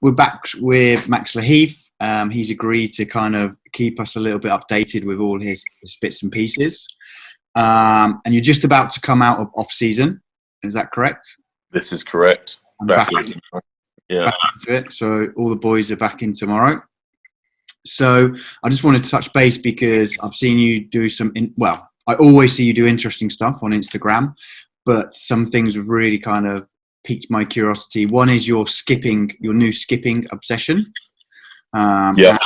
we're back with Max LaHiff. He's agreed to kind of keep us a little bit updated with all his bits and pieces. And you're just about to come out of off season. Is that correct? This is correct. Back into it. So all the boys are back in tomorrow. So I just wanted to touch base because I've seen you do I always see you do interesting stuff on Instagram, but some things have really kind of piqued my curiosity. One is your new skipping obsession. And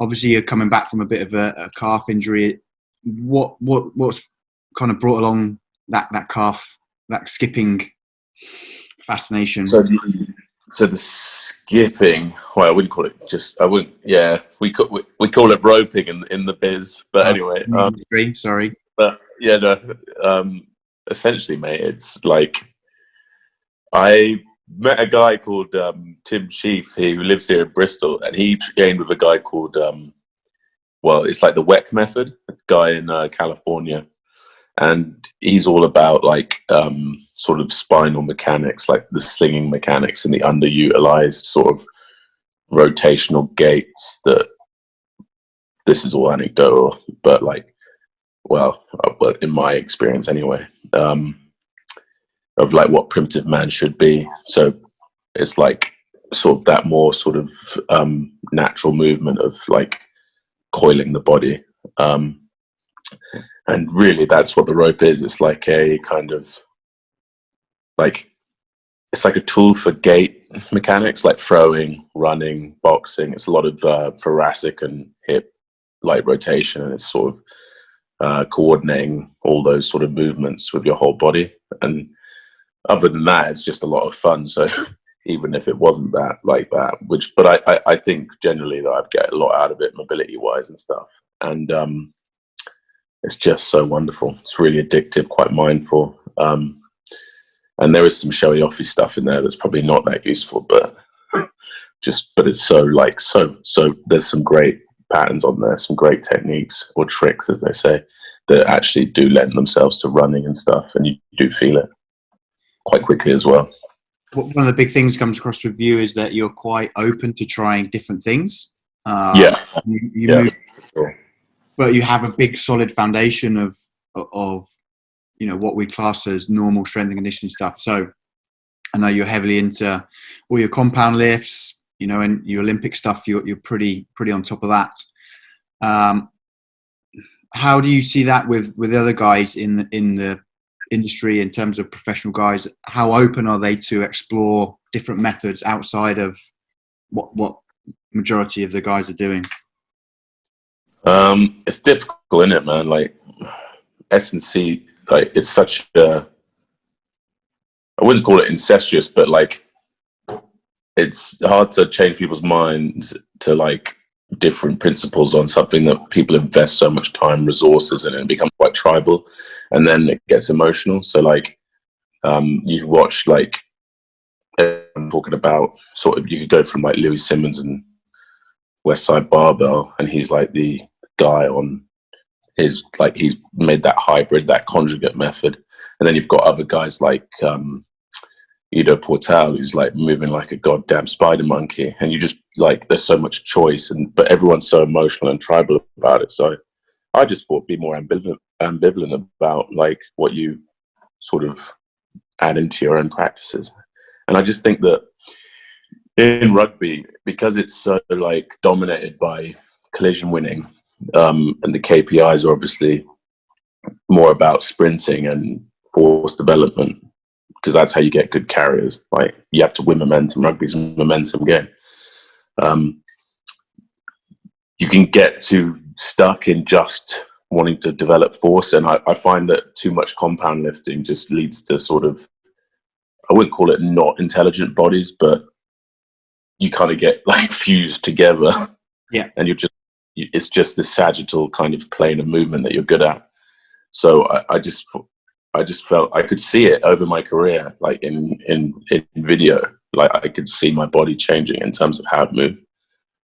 obviously you're coming back from a bit of a calf injury. What's kind of brought along that skipping fascination? So the skipping, well, I wouldn't call it we call it roping in the biz, but anyway. Sorry. But yeah, no, essentially, mate, it's like, I met a guy called Tim Sheaf, who lives here in Bristol, and he trained with a guy called, it's like the WEC method, a guy in California. And he's all about like sort of spinal mechanics, like the slinging mechanics and the underutilized sort of rotational gaits. That this is all anecdotal, but like, in my experience anyway, of like what primitive man should be. So it's like sort of that more sort of natural movement of like coiling the body. And really, that's what the rope is. It's like a kind of it's like a tool for gait mechanics, like throwing, running, boxing. It's a lot of thoracic and hip like rotation, and it's sort of coordinating all those sort of movements with your whole body. And other than that, it's just a lot of fun. So even if it wasn't that, but I think generally that I'd get a lot out of it, mobility wise and stuff. And it's just so wonderful. It's really addictive, quite mindful. And there is some showy offy stuff in there that's probably not that useful, but it's so there's some great patterns on there, some great techniques or tricks, as they say, that actually do lend themselves to running and stuff. And you do feel it quite quickly as well. One of the big things comes across with you is that you're quite open to trying different things. You move, but you have a big solid foundation of what we class as normal strength and conditioning stuff. So I know you're heavily into all your compound lifts, and your Olympic stuff. You're pretty on top of that. How do you see that with other guys in the industry in terms of professional guys? How open are they to explore different methods outside of what majority of the guys are doing? It's difficult, isn't it, man? Like S&C, like it's such a, I wouldn't call it incestuous, but like it's hard to change people's minds to like different principles on something that people invest so much time, resources in, and it becomes quite tribal, and then it gets emotional. So like you've watched like I'm talking about sort of, you could go from like Louis Simmons and Westside Barbell, and he's like the guy on his, like he's made that hybrid, that conjugate method. And then you've got other guys like Ido Portal, who's like moving like a goddamn spider monkey, and you just like, there's so much choice, but everyone's so emotional and tribal about it. So I just thought be more ambivalent about like what you sort of add into your own practices. And I just think that in rugby, because it's so like dominated by collision winning, and the KPIs are obviously more about sprinting and force development, because that's how you get good carriers. Like you have to win momentum. Rugby's a momentum game. You can get too stuck in just wanting to develop force, and I find that too much compound lifting just leads to sort of, I wouldn't call it not intelligent bodies, but you kind of get like fused together. Yeah. And it's just this sagittal kind of plane of movement that you're good at. So I just felt I could see it over my career, like in video, like I could see my body changing in terms of how it moved.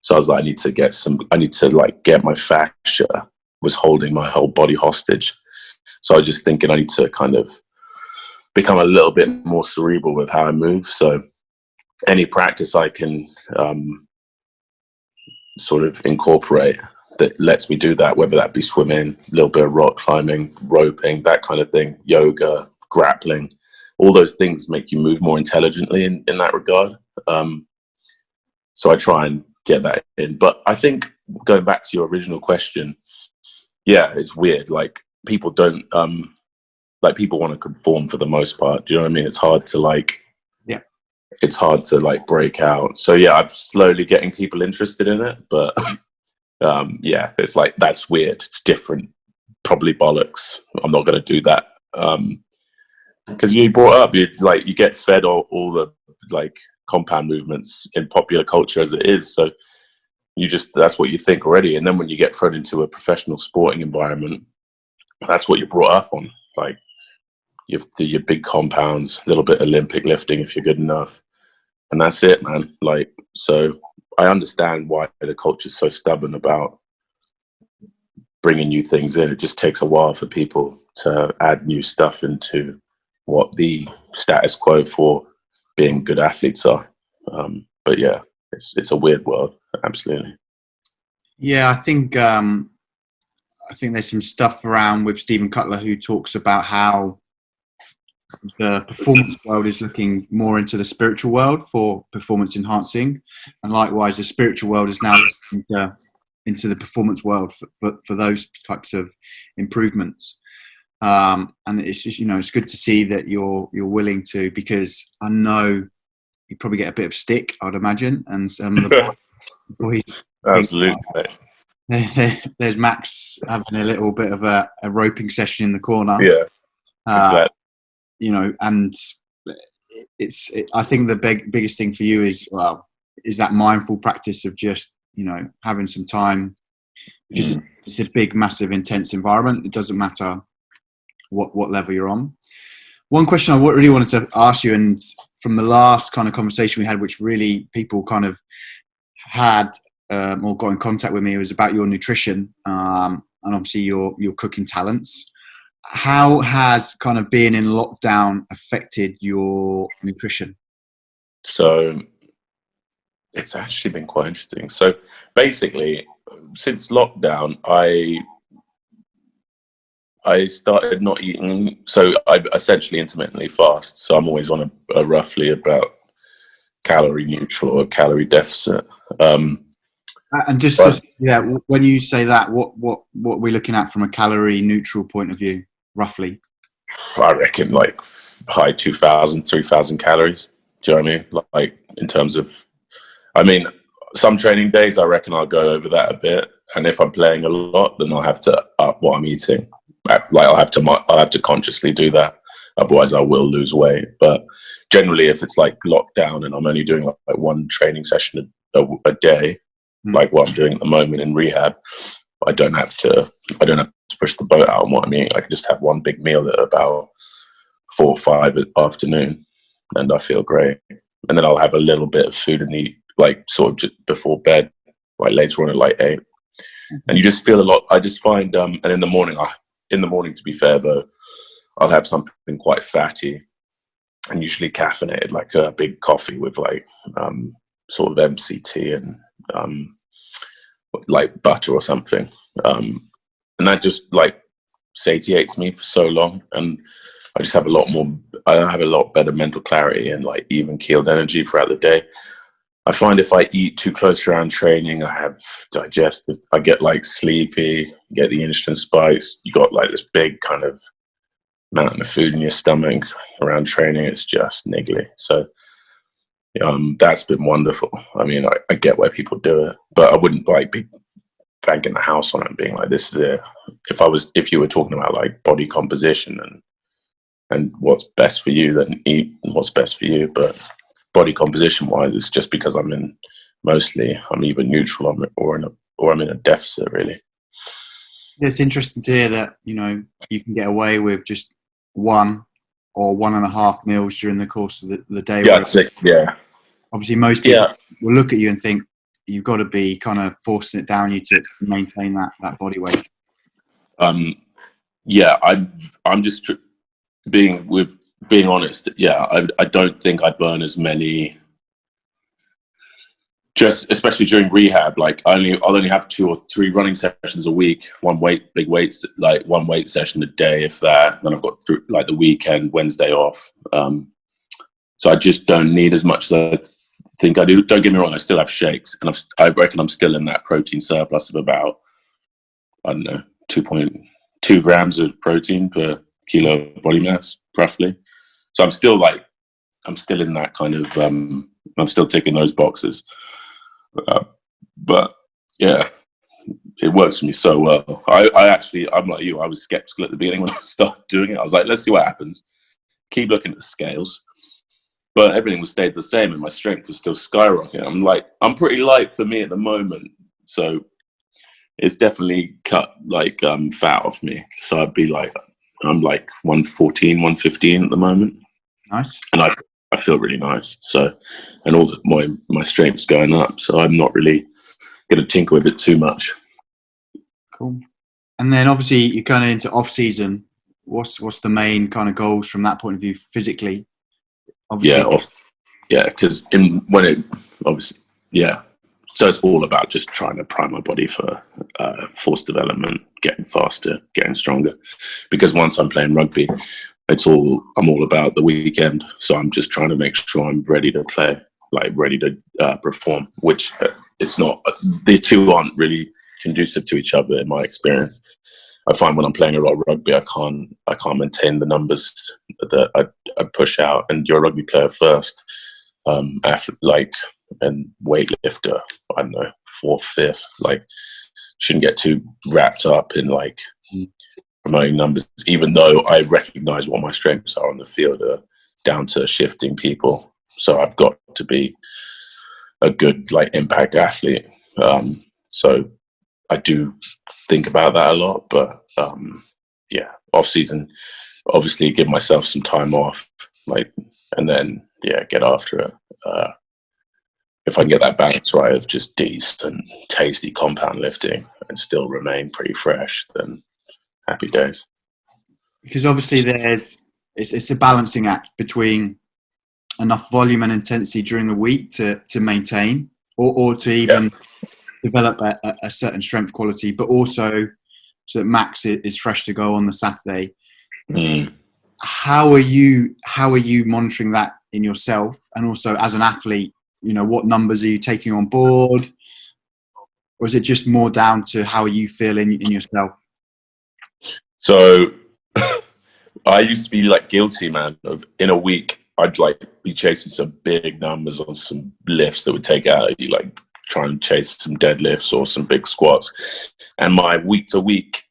So I was like, I need to like get my fascia was holding my whole body hostage. So I was just thinking I need to kind of become a little bit more cerebral with how I move. So any practice I can sort of incorporate that lets me do that, whether that be swimming, a little bit of rock climbing, roping, that kind of thing, yoga, grappling, all those things make you move more intelligently in that regard. So I try and get that in. But I think going back to your original question, yeah, it's weird. Like people don't, people want to conform for the most part. Do you know what I mean? It's hard to it's hard to break out. So yeah, I'm slowly getting people interested in it, but yeah, it's like, that's weird. It's different. Probably bollocks. I'm not going to do that. Because you brought up, you get fed all the compound movements in popular culture as it is. So that's what you think already. And then when you get thrown into a professional sporting environment, that's what you're brought up on. Like your big compounds, a little bit Olympic lifting if you're good enough. And that's it, man. So I understand why the culture is so stubborn about bringing new things in. It just takes a while for people to add new stuff into what the status quo for being good athletes are. But yeah, it's a weird world. Absolutely. Yeah, I think there's some stuff around with Stephen Cutler who talks about how the performance world is looking more into the spiritual world for performance enhancing, and likewise the spiritual world is now looking into the performance world for those types of improvements. And it's just, it's good to see that you're willing to, because I know you probably get a bit of stick, I'd imagine, and some of the boys Absolutely. There's Max having a little bit of a roping session in the corner. Yeah, exactly. And I think the biggest thing for you is that mindful practice of just, having some time, because it's a big, massive, intense environment. It doesn't matter what level you're on. One question I really wanted to ask you, and from the last kind of conversation we had, which really people kind of had or got in contact with me, was about your nutrition and obviously your cooking talents. How has kind of being in lockdown affected your nutrition? So it's actually been quite interesting. So basically, since lockdown, I started not eating. So I essentially intermittently fast. So I'm always on a roughly about calorie neutral or calorie deficit. And just when you say that, what are we looking at from a calorie neutral point of view, roughly? I reckon high 2,000, 3,000 calories. Do you know what I mean? Like in terms of, some training days, I reckon I'll go over that a bit. And if I'm playing a lot, then I'll have to up what I'm eating. I'll have to consciously do that. Otherwise I will lose weight. But generally, if it's lockdown and I'm only doing one training session a day, like what I'm doing at the moment in rehab, I don't have to push the boat out on what I'm eating. I can just have one big meal at about 4 or 5 afternoon, and I feel great. And then I'll have a little bit of food in the sort of just before bed, later on at 8. And you just feel a lot. I just find, and in the morning, to be fair though, I'll have something quite fatty and usually caffeinated, like a big coffee with sort of MCT and butter or something. And that just satiates me for so long, and I just have I have a lot better mental clarity and even keeled energy throughout the day. I find if I eat too close around training, I have digestive, I get sleepy, get the insulin spikes. You got this big kind of mountain of food in your stomach around training. It's just niggly. So that's been wonderful. I get why people do it, but I wouldn't be banging the house on it and being this is it. If you were talking about body composition and what's best for you, then eat what's best for you. But body composition wise, it's just because I'm either neutral or I'm in a deficit, really. It's interesting to hear that you can get away with just 1 or 1.5 meals during the course of the day. Yeah. Obviously, most people will look at you and think you've got to be kind of forcing it down you to maintain that body weight. Yeah, I'm just being honest. Yeah, I don't think I burn as many just especially during rehab, like I'll only have 2 or 3 running sessions a week, one weight session a day, if that. Then I've got like the weekend, Wednesday off. So I just don't need as much as I think I do. Don't get me wrong, I still have shakes, and I reckon I'm still in that protein surplus of about, I don't know, 2.2 grams of protein per kilo of body mass, roughly. So I'm still in that kind of, I'm still ticking those boxes. But yeah, it works for me so well. I'm like you. I was skeptical at the beginning when I started doing it. I was like, let's see what happens. Keep looking at the scales, but everything was stayed the same, and my strength was still skyrocketing. I'm pretty light for me at the moment, so it's definitely cut fat off me. So I'm like 114, 115 at the moment. Nice. And I feel really nice. So, and all my strength's going up. So I'm not really going to tinker with it too much. Cool. And then obviously you're kind of into off season. What's the main kind of goals from that point of view physically? Obviously. Because So it's all about just trying to prime my body for force development, getting faster, getting stronger. Because once I'm playing rugby, I'm all about the weekend. So I'm just trying to make sure I'm ready to play, ready to perform. Which it's not. The two aren't really conducive to each other in my experience. I find when I'm playing a lot of rugby, I can't maintain the numbers that I push out. And you're a rugby player first, and weightlifter, I don't know, 4th, 5th, shouldn't get too wrapped up in promoting numbers, even though I recognize what my strengths are on the field are down to shifting people. So I've got to be a good impact athlete. So I do think about that a lot, but off season, obviously give myself some time off, and then get after it. If I can get that balance right of just decent, tasty compound lifting and still remain pretty fresh, then happy days. Because obviously it's a balancing act between enough volume and intensity during the week to maintain or to even develop a certain strength quality, but also so that Max is fresh to go on the Saturday. How are you monitoring that in yourself, and also as an athlete? What numbers are you taking on board, or is it just more down to how you feel in yourself? So I used to be guilty, man, of in a week I'd be chasing some big numbers on some lifts that would take out of you, try and chase some deadlifts or some big squats, and my week to week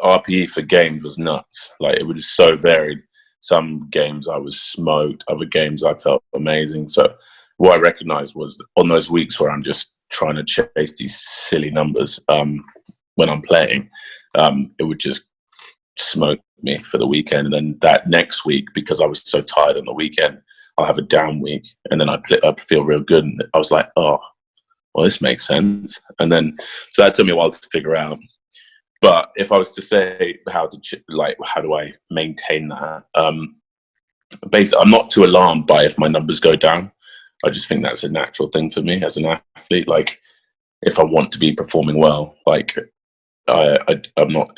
RPE for games was nuts. It was so varied. Some games I was smoked, other games I felt amazing. So what I recognized was on those weeks where I'm just trying to chase these silly numbers when I'm playing, it would just smoke me for the weekend. And then that next week, because I was so tired on the weekend, I'll have a down week. And then I feel real good. And I was like, oh, well, this makes sense. And then, so that took me a while to figure out. But if I was to say how do I maintain that? Basically, I'm not too alarmed by if my numbers go down. I just think that's a natural thing for me as an athlete. If I want to be performing well, I'm not.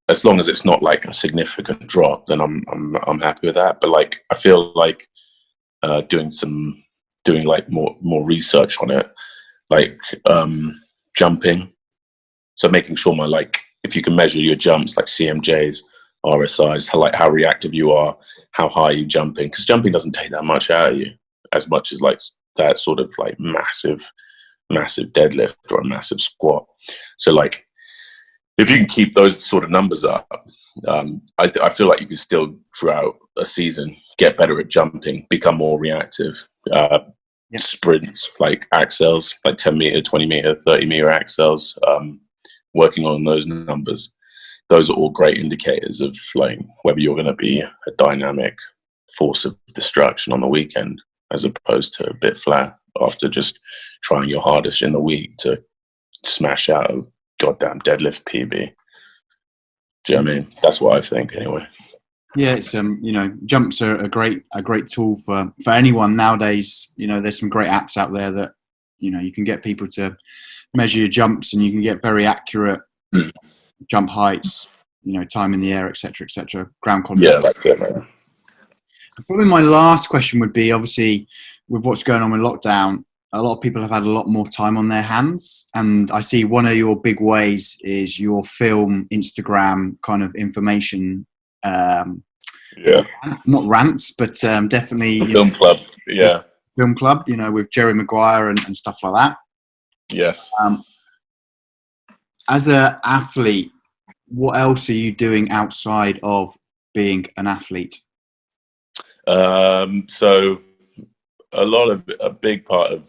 As long as it's not a significant drop, then I'm happy with that. But I feel doing more research on it, jumping. So making sure if you can measure your jumps, CMJs, RSIs, how reactive you are, how high you're jumping, because jumping doesn't take that much out of you, as much as that sort of massive deadlift or a massive squat. So if you can keep those sort of numbers up, I feel you can still throughout a season get better at jumping, become more reactive. Sprints, accels, 10 meter, 20 meter, 30 meter accels. Working on those numbers, those are all great indicators of whether you're going to be a dynamic force of destruction on the weekend, as opposed to a bit flat after just trying your hardest in the week to smash out a goddamn deadlift PB. Do you know what I mean? That's what I think anyway. Yeah, it's jumps are a great tool for anyone nowadays. There's some great apps out there that you can get people to measure your jumps, and you can get very accurate jump heights, time in the air, etc., ground contact. Yeah, that's it, man. Probably my last question would be, obviously, with what's going on with lockdown, a lot of people have had a lot more time on their hands. And I see one of your big ways is your film, Instagram kind of information. Not rants, but definitely film club. Yeah. Film club, with Jerry Maguire and stuff like that. Yes. As an athlete, what else are you doing outside of being an athlete? So a big part of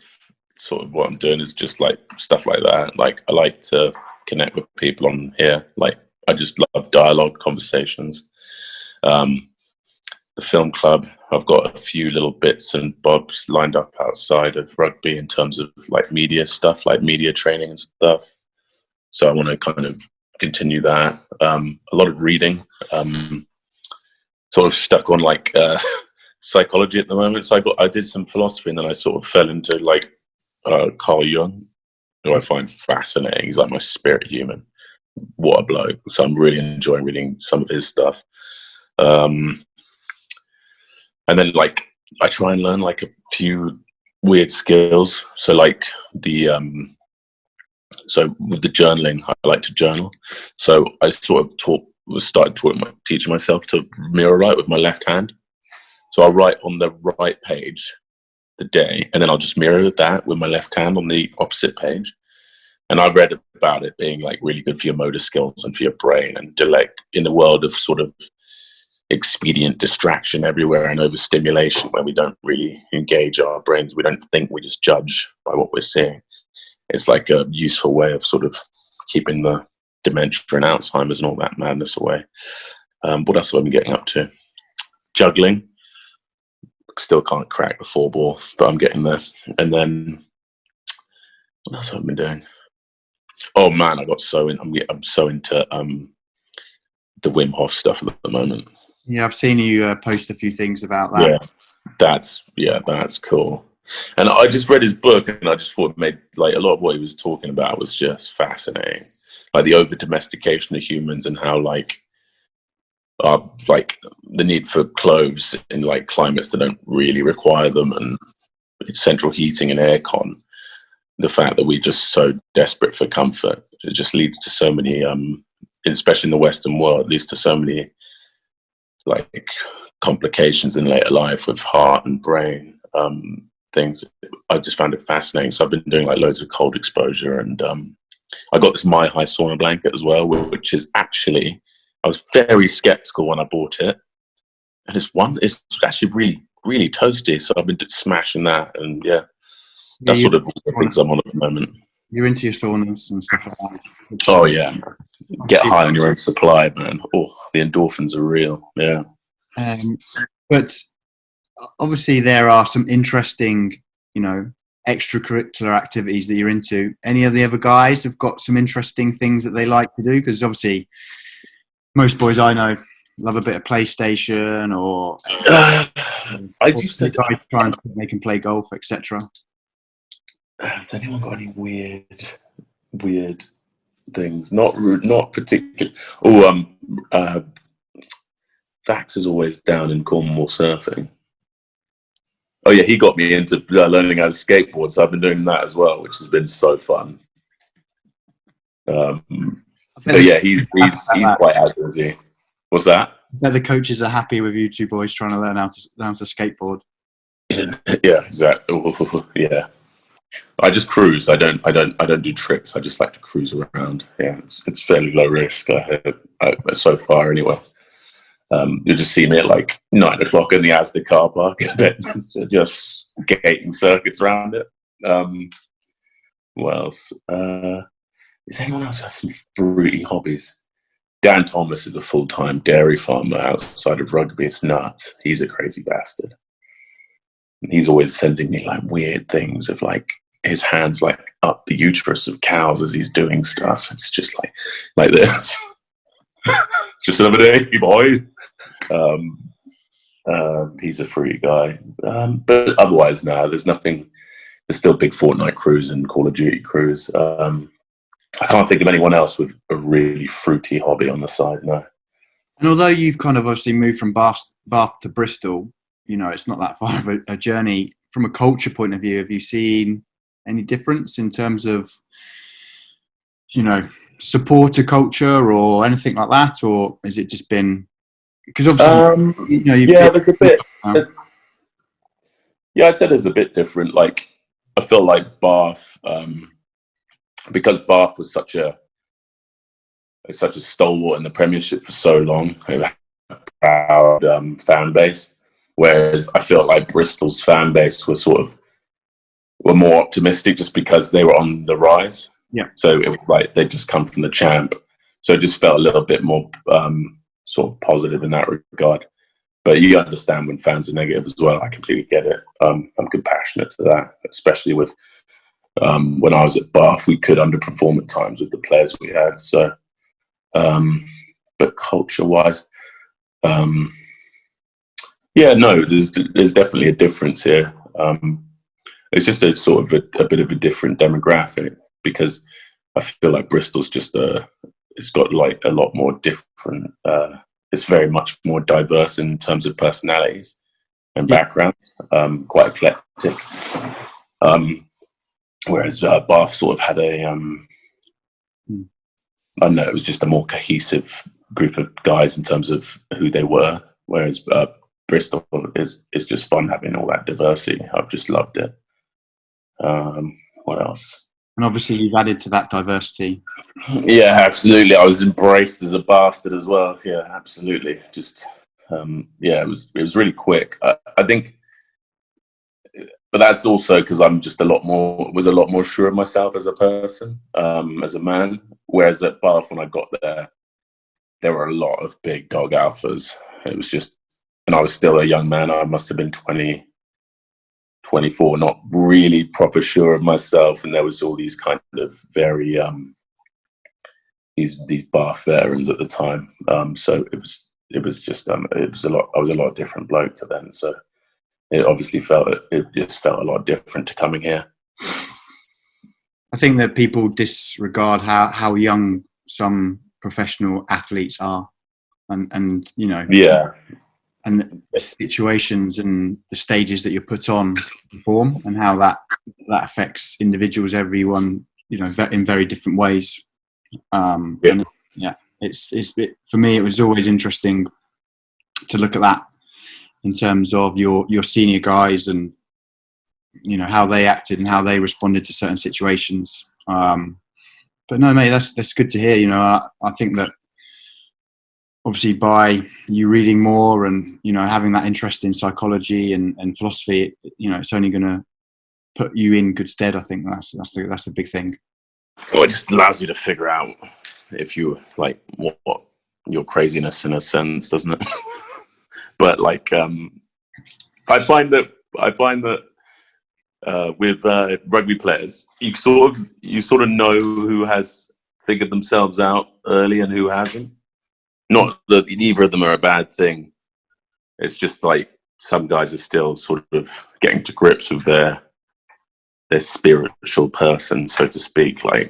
sort of what I'm doing is just like stuff like that. Like I like to connect with people on here. Like I just love dialogue, conversations. The film club, I've got a few little bits and bobs lined up outside of rugby in terms of like media stuff, like media training and stuff. So I want to kind of continue that. A lot of reading, sort of stuck on like psychology at the moment. So I did some philosophy, and then I sort of fell into like Carl Jung, who I find fascinating. He's like my spirit human. What a bloke. So I'm really enjoying reading some of his stuff. And then like I try and learn like a few weird skills. So like so with the journaling, I like to journal. So I sort of started teaching myself to mirror write with my left hand. So I'll write on the right page the day, and then I'll just mirror that with my left hand on the opposite page. And I read about it being like really good for your motor skills and for your brain, and to like in the world of sort of expedient distraction everywhere and overstimulation, where we don't really engage our brains, we don't think, we just judge by what we're seeing. It's like a useful way of sort of keeping the dementia and Alzheimer's and all that madness away. What else have I been getting up to? Juggling. Still can't crack the 4-ball, but I'm getting there. And then what else have I been doing? Oh man, I'm so into the Wim Hof stuff at the moment. Yeah, I've seen you post a few things about that. That's cool. And I just read his book, and I just thought it made like a lot of what he was talking about was just fascinating. Like the over domestication of humans, and how like the need for clothes in like climates that don't really require them, and central heating and aircon. The fact that we're just so desperate for comfort, it just leads to so many, especially in the Western world, leads to so many like complications in later life with heart and brain things. I just found it fascinating. So I've been doing like loads of cold exposure, and I got this My High sauna blanket as well, which is actually, I was very skeptical when I bought it, and it's actually really, really toasty. So I've been smashing that, and that's sort of the things I'm on at the moment. You're into your saunas and stuff like that. Oh yeah, get high on your own supply, man. Oh, the endorphins are real. Yeah. But obviously there are some interesting, extracurricular activities that you're into. Any of the other guys have got some interesting things that they like to do? Because obviously most boys I know love a bit of PlayStation, or I used to try and they can play golf, etc. Has anyone got any weird things? Not particular. Oh, Vax is always down in Cornwall surfing. Oh yeah, he got me into learning how to skateboard, so I've been doing that as well, which has been so fun. But yeah, he's quite out, is he? What's that? The coaches are happy with you two boys trying to learn how to skateboard. Yeah, exactly. Yeah. I just cruise. I don't do tricks. I just like to cruise around. Yeah, it's fairly low risk. So far, anyway. You'll just see me at like 9 o'clock in the Asda car park, just gating circuits around it. What else? Is anyone else has some fruity hobbies? Dan Thomas is a full-time dairy farmer outside of rugby. It's nuts. He's a crazy bastard. He's always sending me like weird things of like his hands like up the uterus of cows as he's doing stuff. It's just like this. Just another day, boy. He's a free guy. But otherwise, no, there's nothing there's still big Fortnite crews and Call of Duty crews. I can't think of anyone else with a really fruity hobby on the side. No. And although you've kind of obviously moved from Bath to Bristol, it's not that far of a journey. From a culture point of view, have you seen any difference in terms of, supporter culture or anything like that? Or has it just been, because obviously, there's a bit. Yeah, I'd say there's a bit different. Like, I feel like Bath, because Bath was such a stalwart in the Premiership for so long, they had a proud fan base. Whereas I feel like Bristol's fan base were more optimistic just because they were on the rise. Yeah. So it was like they'd just come from the champ. So it just felt a little bit more sort of positive in that regard. But you understand when fans are negative as well. I completely get it. I'm compassionate to that, especially with when I was at Bath, we could underperform at times with the players we had. So, but culture-wise, there's definitely a difference here. It's just a sort of a bit of a different demographic because I feel like Bristol's just it's got like a lot more different. It's very much more diverse in terms of personalities and backgrounds, quite eclectic. Whereas Bath sort of had I don't know, it was just a more cohesive group of guys in terms of who they were. Whereas Bristol is just fun having all that diversity. I've just loved it. What else? And obviously you've added to that diversity. Yeah, absolutely. I was embraced as a bastard as well. Yeah, absolutely. Just it was really quick. I think, but that's also because I'm just a lot more sure of myself as a person, as a man. Whereas at Bath, when I got there were a lot of big dog alphas. It was just, and I was still a young man. I must have been 20, 24, not really proper sure of myself. And there was all these kind of very, these Bath veterans at the time. So it was just, it was a lot, I was a lot different bloke to then. So it obviously it just felt a lot different to coming here. I think that people disregard how young some professional athletes are, and and the situations and the stages that you're put on to perform, and how that affects individuals, everyone, in very different ways. And it's for me, it was always interesting to look at that in terms of your senior guys and how they acted and how they responded to certain situations. But no, mate, that's good to hear. I think that obviously by you reading more and having that interest in psychology and philosophy, it's only going to put you in good stead. I think that's the big thing. Well, it just allows you to figure out if you like what your craziness in a sense, doesn't it? But like, I find that with rugby players, you sort of know who has figured themselves out early and who hasn't. Not that either of them are a bad thing. It's just like some guys are still sort of getting to grips with their spiritual person, so to speak, like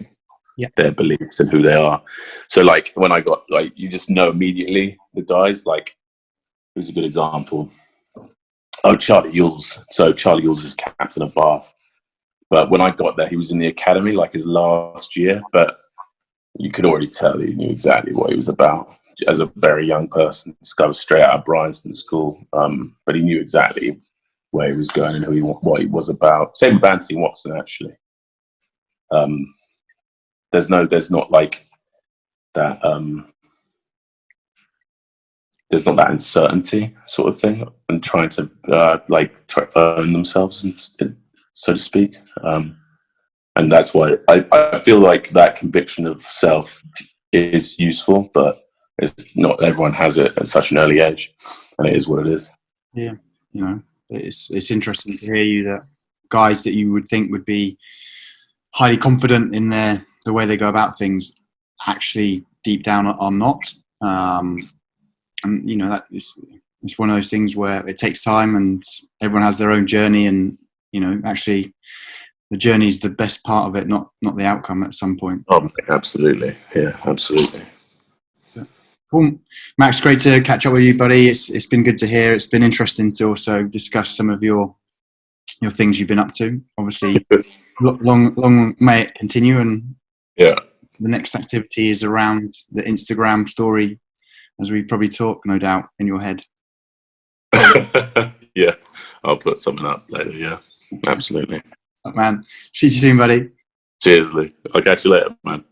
their beliefs and who they are. So like when I got like, you just know immediately the guys. Like, who's a good example? Oh, Charlie Yules. So Charlie Yules is captain of Bath. But when I got there, he was in the academy, like his last year. But you could already tell he knew exactly what he was about. As a very young person, this guy was straight out of Bryanston School. But he knew exactly where he was going and what he was about. Same with Anthony Watson, actually. There's not like that. There's not that uncertainty sort of thing and trying to try to earn themselves, so to speak. And that's why I feel like that conviction of self is useful, but it's not everyone has it at such an early age, and it is what it is. Yeah, it's interesting to hear you that guys that you would think would be highly confident in the way they go about things actually deep down are not. And that it's one of those things where it takes time and everyone has their own journey, and actually the journey's the best part of it, not the outcome at some point. Oh, absolutely. Yeah, absolutely. Cool. Max, great to catch up with you, buddy. It's been good to hear. It's been interesting to also discuss some of your things you've been up to. Obviously, long may it continue, and yeah, the next activity is around the Instagram story, as we probably talk, no doubt, in your head. yeah, I'll put something up later. Yeah, absolutely. Man, see you soon, buddy. Cheers, Lee. I'll catch you later, man.